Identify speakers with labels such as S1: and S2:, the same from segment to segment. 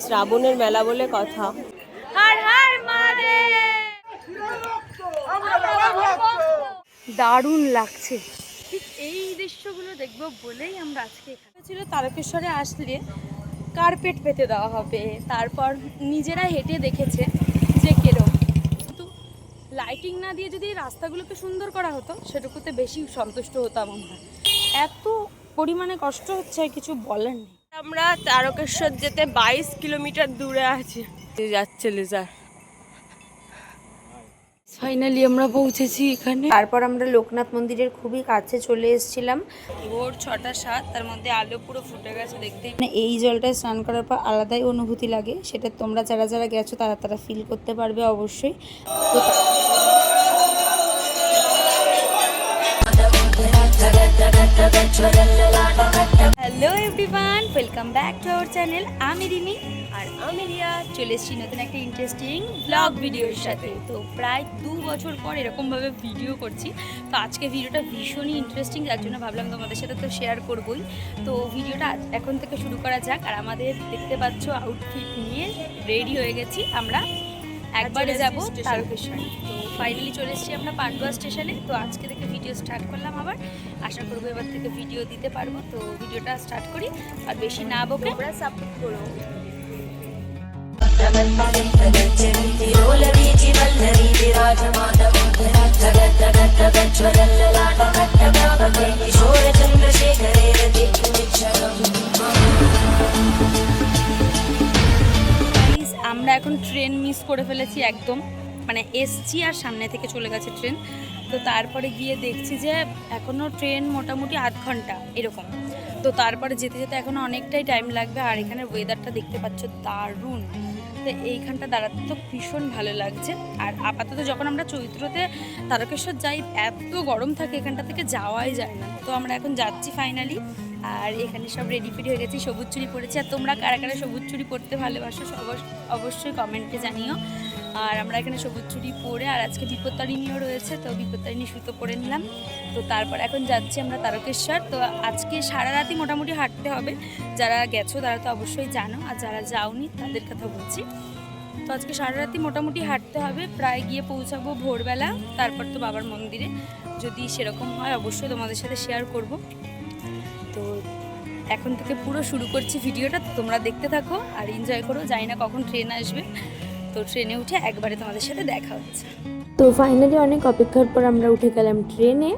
S1: শ্রাবণের মেলা বলে কথা।
S2: দারুণ লাগছে, ঠিক এই দৃশ্যগুলো দেখবো বলেই আমরা আজকে এখানে ছিল। তারকেশ্বরে আসলে কার্পেট পেতে দেওয়া হবে, তারপর নিজেরা হেঁটে দেখেছে যে কেরম, কিন্তু লাইটিং না দিয়ে যদি রাস্তাগুলোকে সুন্দর করা হতো সেটুকুতে বেশি সন্তুষ্ট হতাম আমরা। এত পরিমাণে কষ্ট হচ্ছে কিছু বলার নেই।
S1: আমরা তারকেশ্বর যেতে 22 কিলোমিটার দূরে আছি, যাচ্ছে লেজার।
S2: ফাইনালি আমরা পৌঁছেছি এখানে। তারপর আমরা লোকনাথ মন্দিরের খুবই কাছে চলে এসেছিলাম। ভোর 6:07, তার মধ্যে আলো পুরো ফুটে গেছে দেখতেই। মানে এই জলটায় স্নান করার পর আলাদাই অনুভূতি লাগে, সেটা তোমরা যারা যারা গেছো তারা ফিল করতে পারবে অবশ্যই। তো hello everyone, welcome back to our channel. আমি রিমি আর আমি রিয়া চলে এসেছি নতুন একটা ইন্টারেস্টিং ব্লগ ভিডিওর সাথে। তো প্রায় 2 বছর পর এরকমভাবে ভিডিও করছি। তো আজকে ভিডিওটা ভীষণই ইন্টারেস্টিং, যার জন্য ভাবলাম তোমাদের সাথে তো শেয়ার করবই। তো ভিডিওটা এখন থেকে শুরু করা যাক। আর আমাদের দেখতে পাচ্ছ আউটফিট নিয়ে রেডি হয়ে গেছি আমরা, একবারে যাবো তারকেশ্বর। তো ফাইনালি চলে এসেছি আমরা পান্ডুয়া স্টেশনে। তো আজকে থেকে ভিডিও স্টার্ট করলাম আবার, আশা করবো এবার থেকে ভিডিও দিতে পারবো। তো ভিডিওটা স্টার্ট করি, আর বেশি না বকে আমরা সাপোর্ট করো। আমরা এখন ট্রেন মিস করে ফেলেছি একদম, মানে এসছি আর সামনে থেকে চলে গেছে ট্রেন। তো তারপরে গিয়ে দেখছি যে এখনও ট্রেন মোটামুটি আধ ঘন্টা এরকম। তো তারপরে যেতে যেতে এখনও অনেকটাই টাইম লাগবে। আর এখানের ওয়েদারটা দেখতে পাচ্ছ দারুণ। তো এইখানটা দাঁড়াতে তো ভীষণ ভালো লাগছে। আর আপাতত যখন আমরা চৈত্রতে তারকেশ্বর যাই এত গরম থাকে, এখানটা থেকে যাওয়াই যায় না। তো আমরা এখন যাচ্ছি ফাইনালি। আর এখানে সব রেডি ফেডি হয়ে গেছি, সবুজ চুড়ি পরেছি। আর তোমরা কারা কারা সবুজ চুড়ি পরতে ভালোবাসো অবশ্যই কমেন্টে জানিও। আর আমরা এখানে সবুজ চুড়ি পরে, আর আজকে বিপত্তারিণীও রয়েছে, তো বিপত্তারিণী সুতো পরে নিলাম। তো তারপর এখন যাচ্ছি আমরা তারকেশ্বর। তো আজকে সারা রাতই মোটামুটি হাঁটতে হবে। যারা গেছো তারা তো অবশ্যই জানো, আর যারা যাওনি তাদের কথা বলছি। তো আজকে সারা রাতই মোটামুটি হাঁটতে হবে, প্রায় গিয়ে পৌঁছাবো ভোরবেলা। তারপর তো বাবার মন্দিরে যদি সেরকম হয় অবশ্যই তোমাদের সাথে শেয়ার করব। তো এখন থেকে পুরো শুরু করছি ভিডিওটা, তোমরা দেখতে থাকো আর এনজয় করো। জানি না কখন ট্রেন আসবে, তো ট্রেনে উঠে একবারে তোমাদের সাথে দেখা হচ্ছে। তো ফাইনালি অনেক অপেক্ষার পর আমরা উঠে গেলাম ট্রেনে।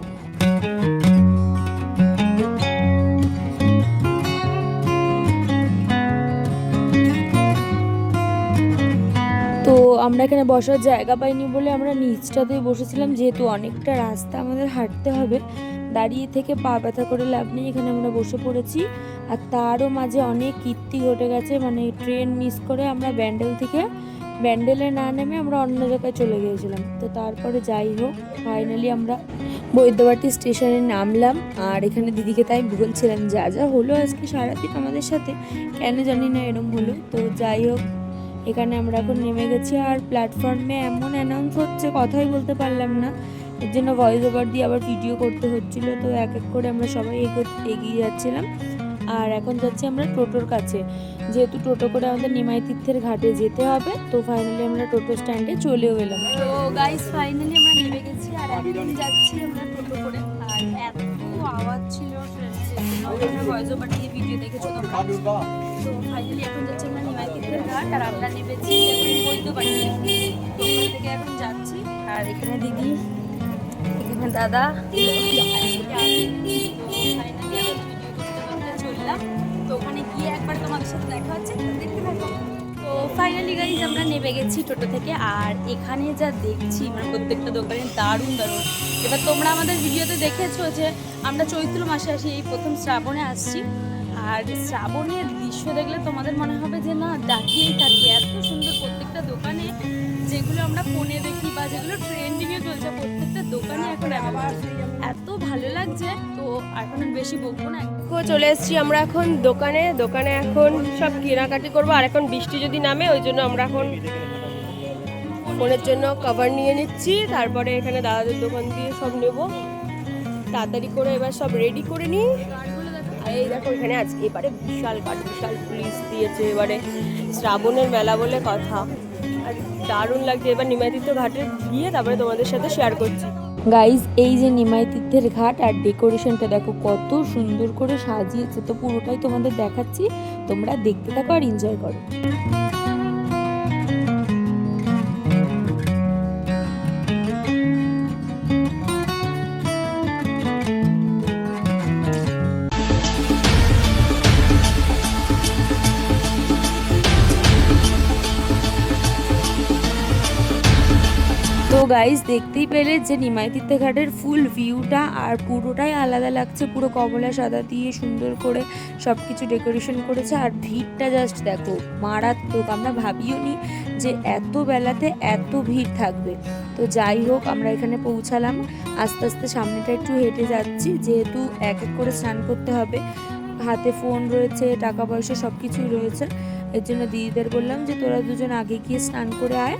S2: তো আমরা এখানে বসার জায়গা পাইনি বলে আমরা নিচটাতেই বসেছিলাম, যেহেতু অনেকটা রাস্তা আমাদের হাঁটতে হবে। দাঁড়িয়ে থেকে পা ব্যথা করে লাভ নেই, এখানে আমরা বসে পড়েছি। আর তারও মাঝে অনেক কীর্তি ঘটে গেছে, মানে ট্রেন মিস করে আমরা ব্যান্ডেলে না নেমে আমরা অন্য জায়গায় চলে গিয়েছিলাম। তো তারপরে যাই হোক ফাইনালি আমরা বৈদ্যবাটী স্টেশনে নামলাম। আর এখানে দিদিকে তাই বলছিলাম যা যা হলো আজকে সারাদিন আমাদের সাথে, কেন জানি না এরম হলো। তো যাই হোক এখানে আমরা এখন নেমে গেছি। আর প্ল্যাটফর্মে এমন অ্যানাউন্স হচ্ছে কথাই বলতে পারলাম না, এর জন্য ভয়েস ওভার দিয়ে আবার ভিডিও করতে হচ্ছিল। তো এক এক করে আমরা সবাই এগিয়ে যাচ্ছিলাম। আর এখন যাচ্ছি আমরা টোটোর কাছে, যেহেতু টোটো করে আমাদের নিমাই তীর্থের ঘাটে যেতে হবে। তো ফাইনালি আমরা টোটো স্ট্যান্ডে চলেও এলাম। তো গাইস ফাইনালি আমরা নেমে গেছি, আর এখন যাচ্ছি আমরা টোটো করে। আর এত আওয়াজ ছিল ট্রেনের, ভয়েস ওভার দিয়ে ভিডিও দেখেছো তোমরা। তো ফাইনালি এখন যাচ্ছি আমরা নিমাই তীর্থের ঘাট, আর আমরা নেমেছি এখন বৈদ্যবাটী। তো ওখান থেকে এখন যাচ্ছি। আর এখানে দিদি, এখানে দাদা, তো ওখানে গিয়ে একবার তোমাদের সাথে দেখা হচ্ছে, দেখতে থাকো। তো ফাইনালি গাইজ আমরা নেমে গেছি টোটো থেকে। আর এখানে যা দেখছি মানে প্রত্যেকটা দোকানে দারুণ দারুণ। এবার তোমরা আমাদের ভিডিওতে দেখেছো যে আমরা চৈত্র মাসে আসি, এই প্রথম শ্রাবণে আসছি। আর শ্রাবণের দৃশ্য দেখলে তোমাদের মনে হবে যে না ডাকিয়েই থাকি, এত সুন্দর প্রত্যেকটা দোকানে। যেগুলো আমরা ফোনে দেখি বা যেগুলো ট্রেন্ডিংয়ে চলছে প্রত্যেকটা দোকানে এখন এত ভালো লাগছে। তো এখন বেশি বকবো না,
S1: চলে এসেছি আমরা এখন দোকানে এখন সব কেনাকাটি করবো। আর এখন বৃষ্টি যদি নামে ওই জন্য আমরা এখন ফোনের জন্য কভার নিয়ে নিচ্ছি। তারপরে এখানে দাদাদের দোকান দিয়ে সব নেব তাড়াতাড়ি করে, এবার সব রেডি করে নিই। আর এই দেখো এখানে আজ এবারে বিশাল পুলিশ দিয়েছে, এবারে শ্রাবণের মেলা বলে কথা, আর দারুণ লাগছে। এবার নিমাইতীর্থ ঘাটে গিয়ে তারপরে তোমাদের সাথে শেয়ার করছি।
S2: গাইজ এই যে নিমাইতীর্থের ঘাট আর ডেকোরেশনটা দেখো কত সুন্দর করে সাজিয়েছে, তো পুরোটাই তোমাদের দেখাচ্ছি, তোমরা দেখতে থাকো আর এনজয় করো। তো গাইজ দেখতেই পেলে যে নিমাইতীর্থ ঘাটের ফুল ভিউটা আর পুরোটাই আলাদা লাগছে, পুরো কমলা সাদা দিয়ে সুন্দর করে সব কিছু ডেকোরেশন করেছে। আর ভিড়টা জাস্ট দেখো মারাত্মক, আমরা ভাবিও নি যে এত বেলাতে এত ভিড় থাকবে। তো যাই হোক আমরা এখানে পৌঁছালাম, আস্তে আস্তে সামনেটা একটু হেঁটে যাচ্ছি, যেহেতু এক এক করে স্নান করতে হবে, হাতে ফোন রয়েছে, টাকা পয়সা সব কিছুই রয়েছে। এর জন্য দিদিদের বললাম যে তোরা দুজন আগে গিয়ে স্নান করে আয়,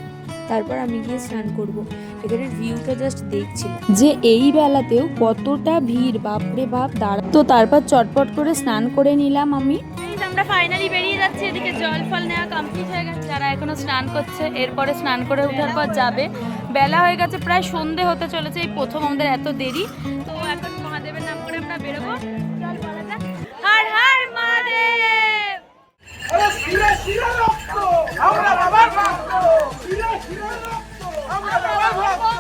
S2: তারপর আমি গিয়ে স্নান করব। এখানে ভিউটা জাস্ট দেখছিলাম যে এই বেলাতেও কতটা ভিড়, বাপরে বাপ দাঁড়া। তো তারপর চটপট করে স্নান করে নিলাম আমি। আমরা ফাইনালি বেরিয়ে যাচ্ছি, এদিকে জল ফল নেওয়া কমপ্লিট হয়ে গেছে, যারা এখনো স্নান করছে এরপরে স্নান করে ওঠার পর যাবে। বেলা হয়ে গেছে, প্রায় সন্ধে হতে চলেছে, এই প্রথম আমাদের এত দেরি। তো এখন মহাদেবের নাম করে আমরা বেরোবো। চল বলা যাক, হর হর মহাদেব।
S3: আমরা বাবার ভক্ত, শিরা শিরা রক্ত, আমরা বাবার ভক্ত,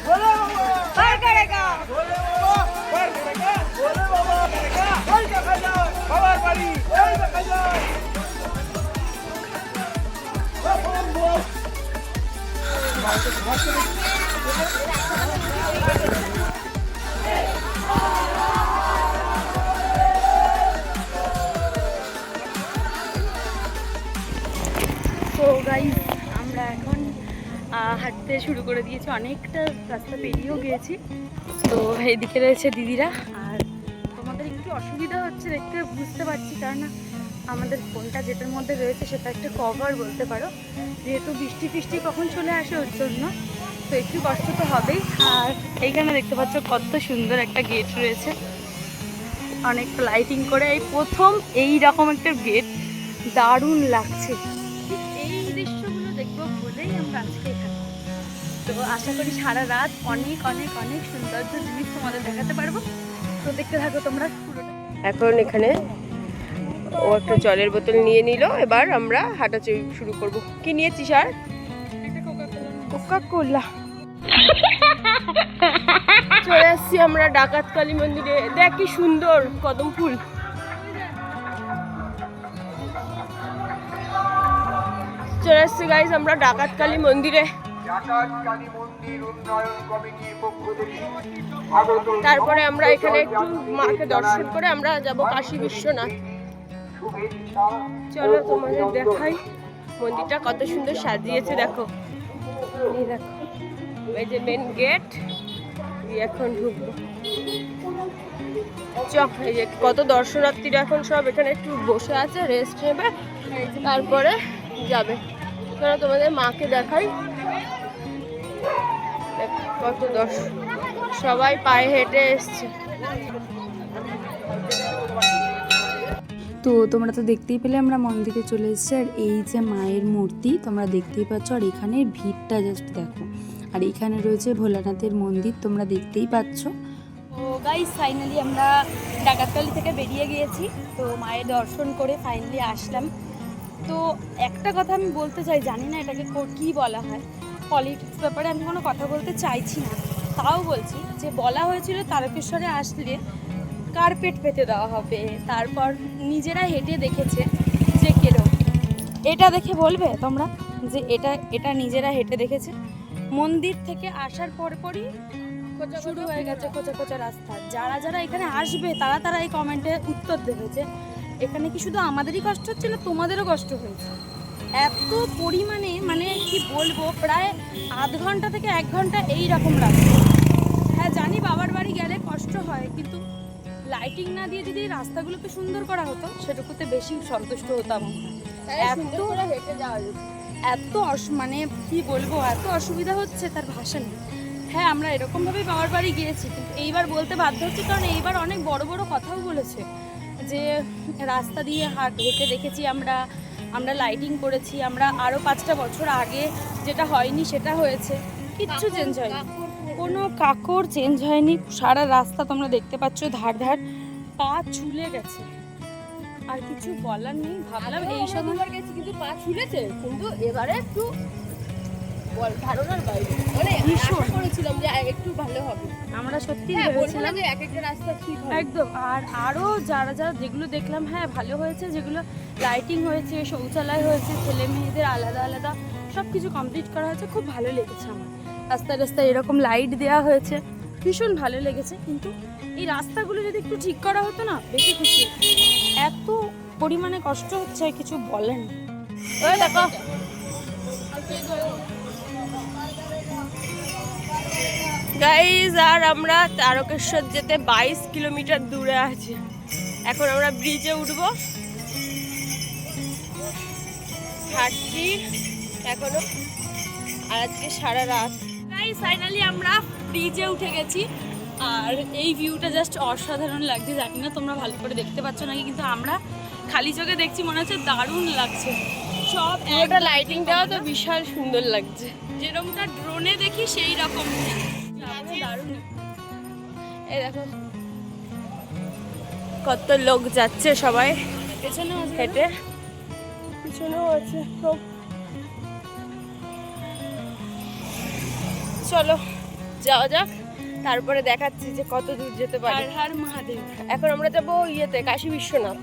S3: ভোলে বাবা, বার করেগা, ভোলে বাবা, বার করেগা, ভোলে বাবা, করেগা, ওই দেখা যায়, বাবার বাড়ি, ওই দেখা যায়।
S2: তো গাইস আমরা এখন হাঁটতে শুরু করে দিয়েছি, অনেকটা রাস্তা পেরিয়েও গিয়েছি। তো এদিকে রয়েছে দিদিরা, আর তোমাদের একটু অসুবিধা হচ্ছে দেখতে, বুঝতে পারছি, কারণ আমাদের ফোনটা যেটার মধ্যে রয়েছে সেটা একটা কভার বলতে পারো, যেহেতু বৃষ্টি ফিষ্টি কখন চলে আসে ওর জন্য, তো একটু কষ্ট তো হবেই। আর এইখানে দেখতে পাচ্ছ কত সুন্দর একটা গেট রয়েছে, অনেকটা লাইটিং করে, এই প্রথম এই রকম একটা গেট, দারুণ লাগছে। এই দৃশ্যগুলো দেখবো বলেই আমরা আজকে এখানে। তো আশা করি সারা রাত অনেক অনেক অনেক সৌন্দর্য জিনিস তোমাদের দেখাতে পারবো, তো দেখতে থাকো তোমরা পুরোটা।
S1: এখন এখানে ও একটা জলের বোতল নিয়ে নিল, এবার আমরা হাঁটা শুরু করব। কি নিয়েছিস আর? কোকা কোলা। চলে আসছি আমরা ডাকাত কালী মন্দিরে, দেখ কি সুন্দর কদম ফুল। চলে আসছি গাইস আমরা ডাকাত কালী মন্দিরে। তারপরে আমরা এখানে একটু মাকে দর্শন করে আমরা যাব কাশী বিশ্বনাথ। চলো তোমাদের দেখাই মন্দিরটা কত সুন্দর সাজিয়েছে, দেখো এই দেখো, এই যে মেন গেট, এখন ঢুকবো। এই যে কত দর্শনার্থীরা এখন সব এখানে একটু বসে আছে, রেস্ট নেবে, তারপরে যাবে। চলো তোমাদের মাকে দেখাই, কত দর্শক, সবাই পায়ে হেঁটে এসছে।
S2: তো তোমরা তো দেখতেই পেলে আমরা মন্দিরে চলে এসেছি, আর এই যে মায়ের মূর্তি তোমরা দেখতেই পাচ্ছ, আর এখানে ভিড়টা জাস্ট দেখো, আর এখানে রয়েছে ভোলানাথের মন্দির তোমরা দেখতেই পাচ্ছ। তো গাইস ফাইনালি আমরা ডাকাতকালী থেকে বেরিয়ে গিয়েছি, তো মায়ের দর্শন করে ফাইনালি আসলাম। তো একটা কথা আমি বলতে চাই, জানি না এটাকে কী বলা হয়, পলিটিক্স ব্যাপারে আমি কোনো কথা বলতে চাইছি না, তাও বলছি যে বলা হয়েছিল তারকেশ্বরে আসলে কার্পেট পেতে দেওয়া হবে, তারপর নিজেরা হেঁটে দেখেছে যে কেরম, এটা দেখে বলবে তোমরা যে এটা নিজেরা হেঁটে দেখেছে। মন্দির থেকে আসার পরপরই শুরু হয়ে গেছে খোঁচা খোঁচা রাস্তা। যারা যারা এখানে আসবে তারা এই কমেন্টে উত্তর দেবে যে এখানে কি শুধু আমাদেরই কষ্ট হচ্ছে না, তোমাদেরও কষ্ট হয়েছে। এত পরিমাণে, মানে কি বলবো, প্রায় আধ ঘন্টা থেকে 1 ঘন্টা এই রকম রাস্তা। হ্যাঁ জানি বাবার বাড়ি গেলে কষ্ট হয়, কিন্তু লাইটিং না দিয়ে যদি রাস্তাগুলোকে সুন্দর করা হতো সেটুকুতে বেশি সন্তুষ্ট হতাম। এত মানে কি বলবো, এত অসুবিধা হচ্ছে তার ভাষা নেই। হ্যাঁ আমরা এরকমভাবেই বাবার বাড়ি গিয়েছি, কিন্তু এইবার বলতে বাধ্য হচ্ছি কারণ এইবার অনেক বড় বড় কথাও বলেছে যে রাস্তা দিয়ে হেঁটে দেখেছি আমরা, আমরা লাইটিং করেছি, আমরা আরও 5টা বছর আগে যেটা হয়নি সেটা হয়েছে, কিচ্ছু চেঞ্জ হয়নি, কোনো কাকড় চেঞ্জ হয়নি। সারা রাস্তা তোমরা দেখতে পাচ্ছ ধার ধার পা চুলে গেছে, আর কিছু বলার নেই। ভাবলাম এই সময়
S1: গেছি কিন্তু পা ছুলেছে, কিন্তু এবারে একটু ধারণার বাইরে, মানে
S2: ভীষণ।
S1: আশা করেছিলাম যে একটু ভালো হবে।
S2: আমরা সত্যি
S1: হ্যাঁ, বলবো না
S2: ভেবেছিলাম
S1: যে এক একটা রাস্তা ঠিক হবে।
S2: একদম। আর আরও যারা যারা যেগুলো দেখলাম হ্যাঁ ভালো হয়েছে, যেগুলো লাইটিং হয়েছে, শৌচালয় হয়েছে, ছেলে মেয়েদের আলাদা আলাদা সব কিছু কমপ্লিট করা হয়েছে, খুব ভালো লেগেছে আমার। রাস্তায় রাস্তায় এরকম লাইট দেওয়া হয়েছে, ভীষণ ভালো লেগেছে। কিন্তু এই রাস্তাগুলো যদি একটু ঠিক করা হতো না বেশি খুশি হতো। এত পরিমাণে কষ্ট হচ্ছে আর কিছু বলেন না।
S1: ওই দেখো গাইজ, আর আমরা তারকেশ্বর যেতে 22 কিলোমিটার দূরে আছি। এখন আমরা ব্রিজে উঠবো, হাঁটছি এখনো, আর আজকে সারা রাত।
S2: গাইস ফাইনালি আমরা ব্রিজে উঠে গেছি, আর এই ভিউটা জাস্ট অসাধারণ লাগছে। জানি না তোমরা ভালো করে দেখতে পাচ্ছ নাকি, কিন্তু আমরা খালি চোখে দেখছি, মনে হচ্ছে দারুণ লাগছে। সব
S1: একটা লাইটিং দেওয়া তো বিশাল সুন্দর লাগছে,
S2: যেরকমটা ড্রোনে দেখি সেই রকম দারুণ।
S1: এই দেখো কত লোক যাচ্ছে, সবাই
S2: পেছনে
S1: হেঁটে, পিছনেও আছে সব। চলো যাওয়া যাক, তারপরে দেখাচ্ছি যে কত দূর যেতে পারি।
S2: হর হর মহাদেব।
S1: এখন আমরা যাবো ইয়েতে, কাশী বিশ্বনাথ।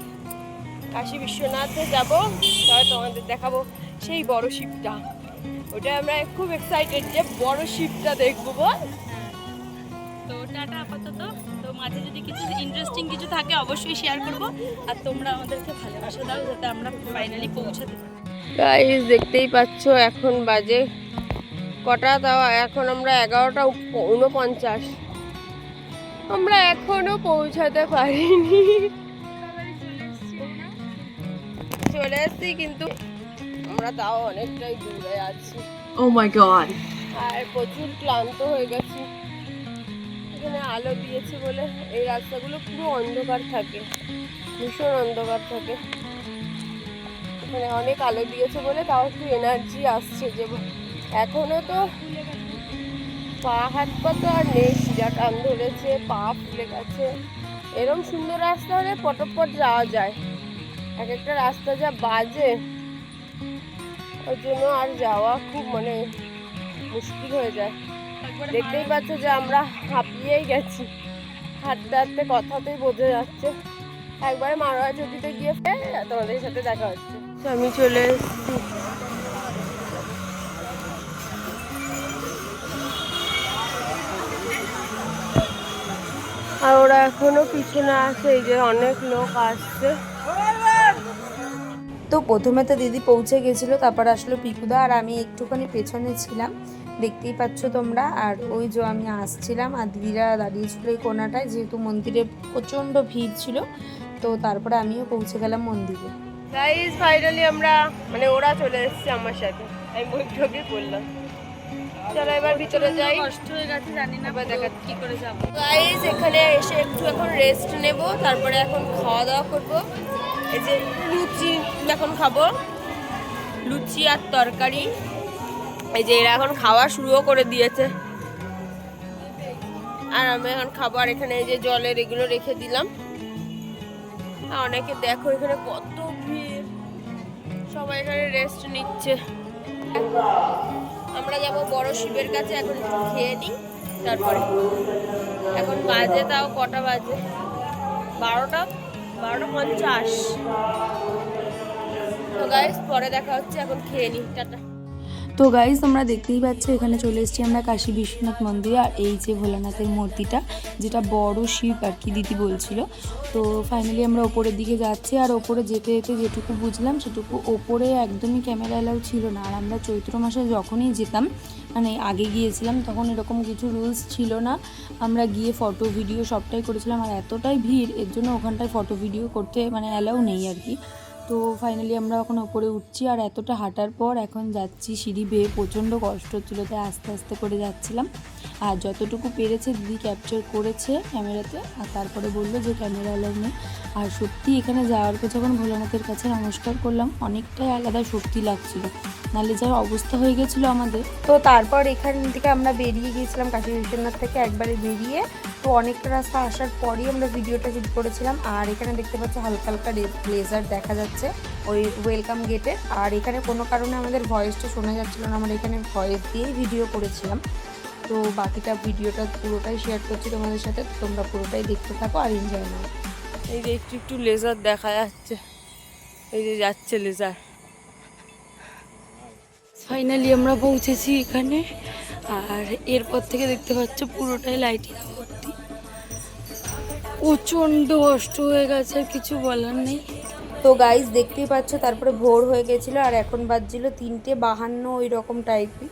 S1: কাশী বিশ্বনাথে যাবো, তাহলে তোমাদের দেখাবো সেই বড় শিবটা। ওটা আমরা খুব এক্সাইটেড যে বড় শিবটা দেখবো। বল
S2: তো টাটা আপাতত। তো মাঝে যদি কিছু ইন্টারেস্টিং কিছু থাকে অবশ্যই শেয়ার করব, আর তোমরা আমাদেরকে ভালোবাসা দাও যাতে আমরা ফাইনালি পৌঁছাতে পারি।
S1: গাইস দেখতেই পাচ্ছ এখন বাজে কটা, তাও এখন আমরা 11:49, আমরা এখনো পৌঁছাতে পারিনি। চলে এসছি কিন্তু আমরা তাও অনেকটাই দূরে আছি।
S3: Oh my god.
S1: আর প্রচুর ক্লান্ত হয়ে গেছি। এখানে আলো দিয়েছে বলে এই রাস্তাগুলো পুরো অন্ধকার থাকে, ভীষণ অন্ধকার থাকে। এখানে অনেক আলো দিয়েছে বলে তাও একটু এনার্জি আসছে। যে এখনো তো পা হাত পা তো আর নেই, শিরা টান ধরেছে, পা ফুলে গেছে। এরম সুন্দর রাস্তা হলে পটপট যাওয়া যায়, এক একটা রাস্তা যা বাজে, ওর জন্য আর যাওয়া খুব মানে মুশকিল হয়ে যায়। দেখতেই পাচ্ছ যে আমরা হাঁপিয়েই গেছি, হাঁটতে হাঁটতে কথাতেই বোঝা যাচ্ছে। একবারে মারোয়া চটিতে গিয়ে তোমাদের সাথে দেখা হচ্ছে। আমি চলে এসেছি, আর ওরা এখনো পিছনে আছে, এই যে অনেক লোক আসছে।
S4: তো প্রথমে তো দিদি পৌঁছে গেছিলো, তারপর আসলো পিকুদা, আর আমি একটুখানি পেছনে ছিলাম, দেখতেই পাচ্ছ তোমরা। আর ওই যে আমি আসছিলাম আর দিদিরা দাঁড়িয়েছিল এই কোনাটায়, যেহেতু মন্দিরে প্রচণ্ড ভিড় ছিল। তো তারপরে আমিও পৌঁছে গেলাম মন্দিরে।
S1: গাইস ফাইনালি আমরা মানে ওরা চলে এসেছে আমার সাথে, আমি বৈঠকে বললাম চলো এবার ভিতরে যাই।
S2: কষ্ট হয়ে গেছে, জানি না
S1: এবার দেখা
S2: কি করে যাবো।
S1: গাইস এখানে এসে একটু এখন রেস্ট নেব, তারপরে এখন খাওয়া দাওয়া করব। এই যে লুচি এখন খাবো, লুচি আর তরকারি। এই যে এরা এখন খাওয়া শুরুও করে দিয়েছে, আর আমি এখন খাবো। আর এখানে এই যে জলের এগুলো রেখে দিলাম। আর অনেকে দেখো এখানে কত ভিড়, সবাই এখানে রেস্ট নিচ্ছে। আমরা যাব বড় শিবের কাছে, এখন একটু খেয়ে নিই তারপরে। এখন বাজে তাও কটা বাজে, 12:50। তো গাইস পরে দেখা হচ্ছে, এখন খেয়ে নিই, টাটা।
S4: তো গাইজ তোমরা দেখতেই পাচ্ছ এখানে চলে এসেছি আমরা কাশী বিশ্বনাথ মন্দিরে। আর এই যে ভোলানাথের মূর্তিটা, যেটা বড় শিব আর কি দিদি বলছিল। তো ফাইনালি আমরা ওপরের দিকে যাচ্ছি, আর ওপরে যেতে যেতে যেটুকু বুঝলাম সেটুকু ওপরে একদমই ক্যামেরা এলাও ছিল না। আর আমরা চৈত্র মাসে যখনই যেতাম, মানে আগে গিয়েছিলাম, তখন এরকম কিছু রুলস ছিল না। আমরা গিয়ে ফটো ভিডিও সবটাই করেছিলাম, আর এতটাই ভিড় এর জন্য ওখানটায় ফটো ভিডিও করতে মানে অ্যালাউ নেই আর কি। তো ফাইনালি আমরা এখন ওপরে উঠছি, আর এতটা হাঁটার পর এখন যাচ্ছি সিঁড়ি বেয়ে। প্রচণ্ড কষ্ট হচ্ছিলো, তাই আস্তে আস্তে করে যাচ্ছিলাম। আর যতটুকু পেরেছে দিদি ক্যাপচার করেছে ক্যামেরাতে, আর তারপরে বললো যে ক্যামেরা অ্যালাউ নেই। আর সত্যি এখানে যাওয়ার পর যখন ভোলানাথের কাছে নমস্কার করলাম, অনেকটাই আলাদা শক্তি লাগছিল, নাহলে যার অবস্থা হয়ে গেছিলো আমাদের। তো তারপর এখান থেকে আমরা বেরিয়ে গিয়েছিলাম কাশী বিশ্বনাথ থেকে একবারে বেরিয়ে। তো অনেকটা রাস্তা আসার পরই আমরা ভিডিওটা শুট করেছিলাম। আর এখানে দেখতে পাচ্ছি হালকা হালকা লেজার দেখা যাচ্ছে ওই ওয়েলকাম গেটে। আর এখানে কোনো কারণে আমাদের ভয়েসটা শোনা যাচ্ছিলো না, আমরা এখানে ভয়েস দিয়েই ভিডিও করেছিলাম। তো বাকিটা ভিডিওটা পুরোটাই শেয়ার করছি তোমাদের সাথে, তোমরা পুরোটাই দেখতে থাকো আর এনজয় নাও।
S1: এই যে একটু একটু লেজার দেখা যাচ্ছে, এই যে যাচ্ছে লেজার। ফাইনালি আমরা পৌঁছেছি এখানে, আর এরপর থেকে দেখতে পাচ্ছ পুরোটাই লাইটিং ভর্তি। প্রচণ্ড কষ্ট হয়ে গেছে, আর কিছু বলার নেই।
S4: তো গাইজ দেখতেই পাচ্ছ, তারপরে ভোর হয়ে গেছিলো আর এখন বাজছিল 3:52 ওই রকম টাইপই।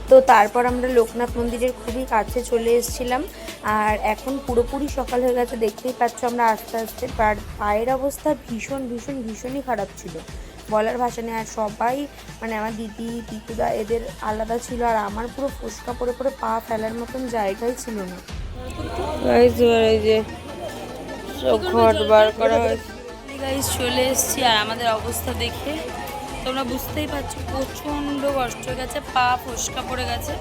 S4: তো তারপর আমরা লোকনাথ মন্দিরের খুবই কাছে চলে এসেছিলাম, আর এখন পুরোপুরি সকাল হয়ে গেছে। দেখতেই পাচ্ছ আমরা আস্তে আস্তে, পায়ের অবস্থা ভীষণই খারাপ ছিল, বলার ভাষা নেই। আর সবাই মানে আমার দিদি পিকুদা এদের আলাদা ছিল, আর আমার পুরো ফোসকা পড়ে পড়ে পা ফেলার মতন জায়গাই ছিল না।
S1: এই যে সব ঘট বার করা হয়েছে।
S2: গাইজ চলে এসেছি, আর আমাদের অবস্থা দেখে তোমরা বুঝতেই পারছো প্রচণ্ড কষ্ট হয়ে গেছে, পা ফসকা পড়ে গেছে।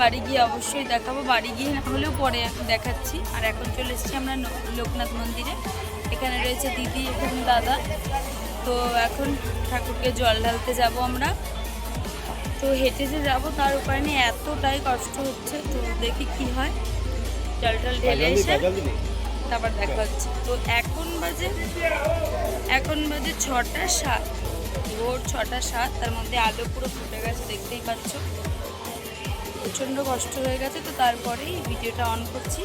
S2: বাড়ি গিয়ে অবশ্যই দেখাবো, বাড়ি গিয়ে না হলেও পরে দেখাচ্ছি। আর এখন চলে এসেছি আমরা লোকনাথ মন্দিরে। এখানে রয়েছে দিদি, এখানে দাদা। তো এখন ঠাকুরকে জল ঢালতে যাব আমরা। তো হেঁটে যে যাবো তার উপায় নেই, এতটাই কষ্ট হচ্ছে। তো দেখি কি হয়, জল ঢেলে এসে তারপর দেখা হচ্ছে। তো এখন বাজে 6:07, ভোর 6:07। তার মধ্যে আলো পুরো ফুটে গেছে, দেখতেই পাচ্ছ। প্রচণ্ড কষ্ট হয়ে গেছে। তো তারপরেই ভিডিওটা অন করছি।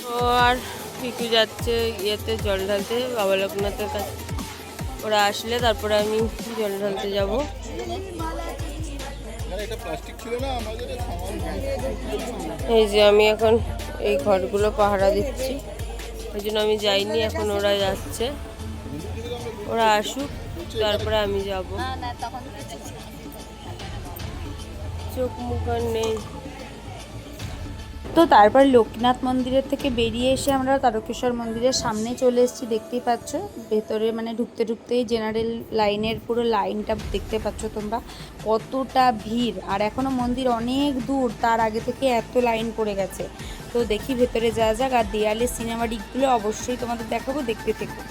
S1: তো আর পিকু যাচ্ছে ইয়েতে জল ঢালতে বাবা লোকনাথের কাছে। ওরা আসলে তারপরে আমি জল ঢালতে যাব। এই যে আমি এখন এই ঘরগুলো পাহারা দিচ্ছি, ওই জন্য আমি যাইনি। এখন ওরা যাচ্ছে, ওরা আসুক তারপরে আমি যাব। চোখ মুখ আর নেই।
S4: তো তারপর লোকনাথ মন্দিরের থেকে বেরিয়ে এসে আমরা তারকেশ্বর মন্দিরের সামনে চলে এসেছি। দেখতেই পাচ্ছ ভেতরে মানে ঢুকতেই জেনারেল লাইনের পুরো লাইনটা দেখতে পাচ্ছ তোমরা, কতটা ভিড়। আর এখনও মন্দির অনেক দূর, তার আগে থেকে এত লাইন পড়ে গেছে। তো দেখি ভেতরে যাওয়া যাক, আর দেয়ালে সিনেমাটিকগুলো অবশ্যই তোমাদের দেখাবো, দেখতে থেকো।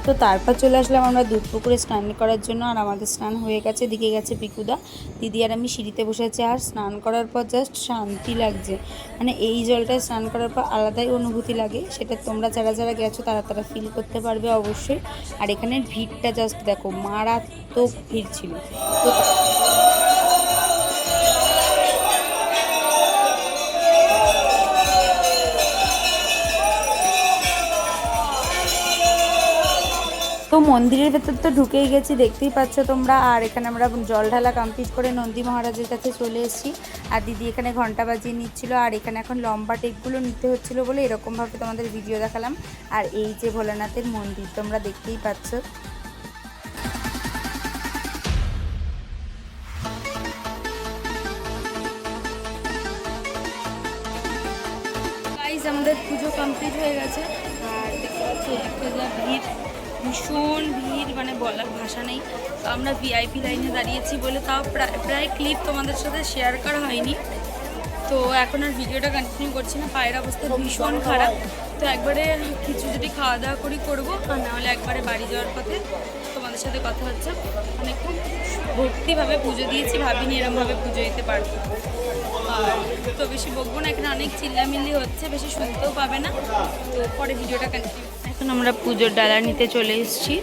S4: তো তারপর চলে আসলাম আমরা দুধ পুকুরে স্নান করার জন্য। আর আমাদের স্নান হয়ে গেছে, দিকে গেছে পিকুদা, দিদি আর আমি সিঁড়িতে বসে আছি। আর স্নান করার পর জাস্ট শান্তি লাগছে, মানে এই জলটায় স্নান করার পর আলাদাই অনুভূতি লাগে। সেটা তোমরা যারা যারা গেছো তারা ফিল করতে পারবে অবশ্যই। আর এখানের ভিড়টা জাস্ট দেখো, মারাত্মক ভিড় ছিল। তো তো মন্দিরের ভেতর তো ঢুকেই গেছি, দেখতেই পাচ্ছ তোমরা। আর এখানে আমরা জল ঢালা কমপ্লিট করে নন্দী মহারাজের কাছে চলে এসেছি। আর দিদি এখানে ঘন্টা বাজিয়ে নিচ্ছিল, আর এখানে এখন লম্বা টেকগুলো নিতে হচ্ছিল বলে এরকমভাবে তোমাদের ভিডিও দেখালাম। আর এই যে ভোলানাথের মন্দির তোমরা দেখতেই পাচ্ছ।
S2: গাইজ আমাদের পুজো কমপ্লিট হয়ে গেছে, আর দেখতে পাচ্ছি একটা যা ভিড়, ভীষণ ভিড়, মানে বলার ভাষা নেই। তো আমরা ভিআইপি লাইনে দাঁড়িয়েছি বলে তাও প্রায় ক্লিপ তোমাদের সাথে শেয়ার করা হয়নি। তো এখন আর ভিডিওটা কন্টিনিউ করছি না, পায়ের অবস্থা ভীষণ খারাপ। তো একবারে কিছু যদি খাওয়া দাওয়া করবো, আর নাহলে একবারে বাড়ি যাওয়ার পথে তোমাদের সাথে কথা হচ্ছে। মানে খুব ভক্তিভাবে পুজো দিয়েছি, ভাবিনি এরমভাবে পুজো দিতে পারবো। আর তো বেশি বকবো না, এখানে অনেক চিল্লামিল্লি হচ্ছে, বেশি শুনতেও পাবে না। তো পরে ভিডিওটা কন্টিনিউ। এখন আমরা পুজোর ডালা নিতে চলে এসেছি।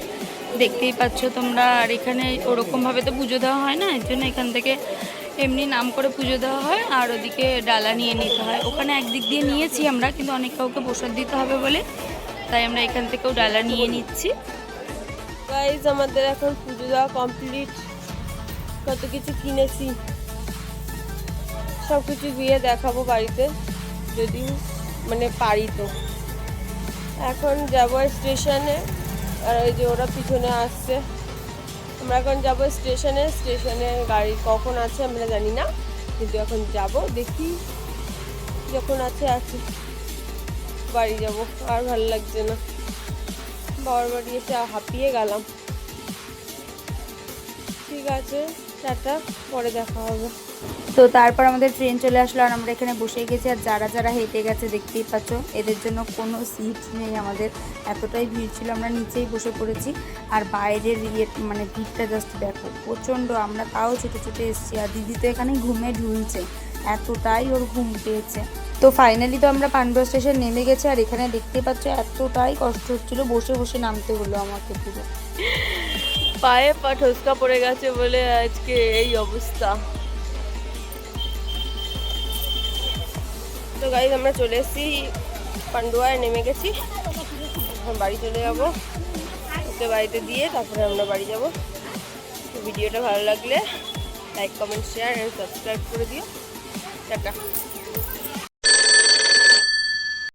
S2: তো দেখতেই পাচ্ছ তোমরা। আর এখানে ওরকমভাবে তো পুজো দেওয়া হয় না, এর জন্য এখান থেকে এমনি নাম করে পুজো দেওয়া হয়। আর ওদিকে ডালা নিয়ে নিতে হয়। ওখানে একদিক দিয়ে নিয়েছি আমরা, কিন্তু অনেক কাউকে প্রসাদ দিতে হবে বলে তাই আমরা এখান থেকেও ডালা নিয়ে নিচ্ছি।
S1: গাইজ আমাদের এখন পুজো দেওয়া কমপ্লিট। কত কিছু কিনেছি, সব কিছু গিয়ে দেখাবো বাড়িতে যদি মানে পারি তো। এখন যাবো স্টেশনে, আর ওই যে ওরা পিছনে আসছে। আমরা এখন যাবো স্টেশনে। স্টেশনে গাড়ি কখন আছে আমরা জানি না, কিন্তু এখন যাব, দেখি যখন আছে বাড়ি যাব। আর ভালো লাগছে না, বাবার বাড়ি এসে হাঁপিয়ে গেলাম। ঠিক আছে, টাটা, পরে দেখা হবে।
S2: তো তারপর আমাদের ট্রেন চলে আসলো আর আমরা এখানে বসে গেছি। আর যারা যারা হেঁটে গেছে দেখতেই পাচ্ছ, এদের জন্য কোনো সিট নেই আমাদের, এতটাই ভিড় ছিল। আমরা নিচেই বসে পড়েছি। আর বাইরের মানে ভিড়টা জাস্ট দেখো, প্রচণ্ড। আমরা তাও ছুটে ছুটে এসেছি। আর দিদি তো এখানে ঘুমে ঢুলছে, এতটাই ওর ঘুম পেয়েছে। তো ফাইনালি তো আমরা পান্ডুয়া স্টেশন নেমে গেছি। আর এখানে দেখতে পাচ্ছ এতটাই কষ্ট হচ্ছিলো, বসে বসে নামতে হলো আমাকে পুরো।
S1: পায়ে পা ঠসকা পড়ে গেছে বলে আজকে এই অবস্থা। তো গাইজ আমরা চলে এসেছি, পান্ডুয়ায় নেমে গেছি। এখন বাড়ি চলে যাবো, ওকে বাড়িতে দিয়ে তারপরে আমরা বাড়ি যাব। তো ভিডিওটা ভালো লাগলে like, comment, share and subscribe করে দিও। টাটা।